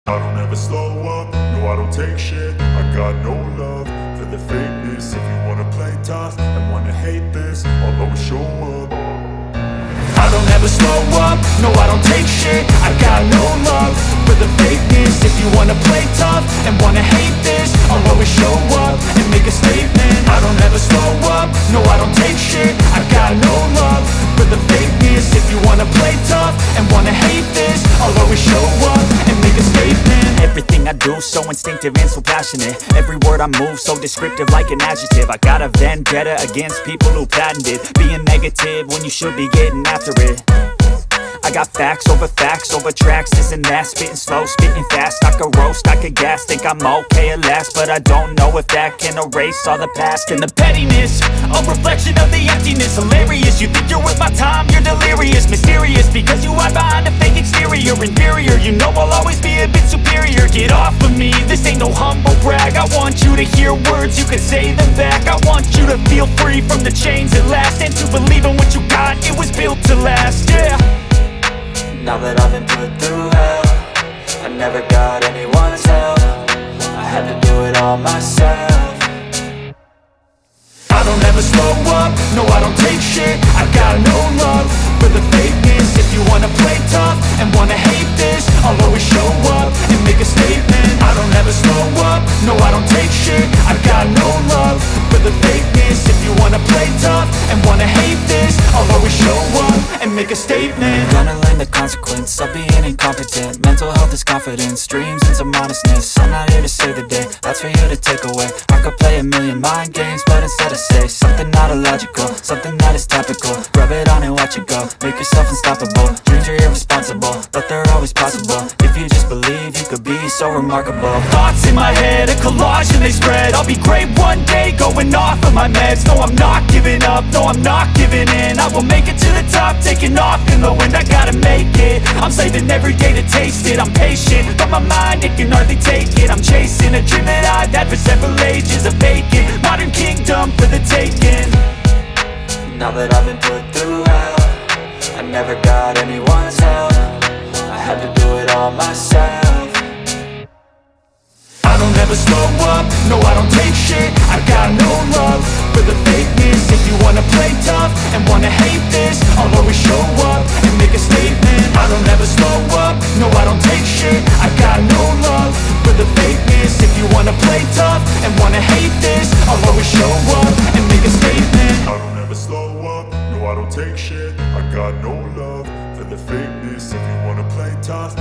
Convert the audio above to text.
I don't ever slow up, no I don't take shit. I got no love for the fakeness. If you wanna play tough and wanna hate this, I'll always show up. I don't ever slow up, no I don't take shit. I got no love for the fakeness. If you wanna play tough and wanna hate this, I'll always show up and make a statement. I don't ever slow up, no I don't take shit. I got no love for the fakeness. If you wanna play tough and wanna hate this, I'll always show up and make a statement. Everything I do so instinctive and so passionate. Every word I move so descriptive like an adjective. I got a vendetta against people who patented being negative when you should be getting after it. I got facts over tracks, this and that. Spitting slow, spitting fast. I could roast, I could gas. Think I'm okay at last, but I don't know if that can erase all the past. And the pettiness, a reflection of the emptiness. Hilarious, you think you're worth my time, you're delirious. Mysterious, because you hide behind a fake exterior. Inferior, you know I'll always be a bit superior. Get off of me, this ain't no humble brag. I want you to hear words, you can say them back. I want you to feel free from the chains at last, and to believe in what you got, it was built to last, yeah. Now that I've been put through hell, I never got anyone's help. I had to do it all myself. I don't ever slow up, no I don't take shit. I got no love for the fakeness. If you wanna play tough and wanna hate this, I'll always show up and make a statement. I don't ever slow up, no I don't take shit. I got no love for the fakeness. If you wanna play tough and wanna hate this, I'll always show up and make a statement. Gonna learn the consequence of being incompetent. Mental health is confidence, dreams and some honestness. I'm not here to save the day, that's for you to take away. I could play a million mind games, but instead I say something not illogical, something that is topical. Rub it on and watch it go, make yourself unstoppable. Dreams are irresponsible, but they're always possible. If you just believe, you could be so remarkable. Thoughts in my head, a collage and they spread. I'll be great one day, going off of my meds. No, I'm not giving up, no, I'm not giving in. I will make it to the top, taking off in the wind. I gotta make it, I'm saving every day to taste it. I'm patient, but my mind, it can hardly take it. I'm chasing a dream that I've had for several ages. A vacant, modern kingdom for the taking. Now that I've been put through hell, I never got anyone's help. I had to do it all myself. I don't ever slow up, no I don't take shit. I got no love for the fakeness. If you wanna play tough and wanna hate this, I'll always show up and make a statement. I don't ever slow up, no I don't take shit. I got no love for the fakeness. If you wanna play tough and wanna hate this, I'll always show up and make a statement. I don't ever slow up, no I don't take shit. I got no love for the fakeness. If you wanna play tough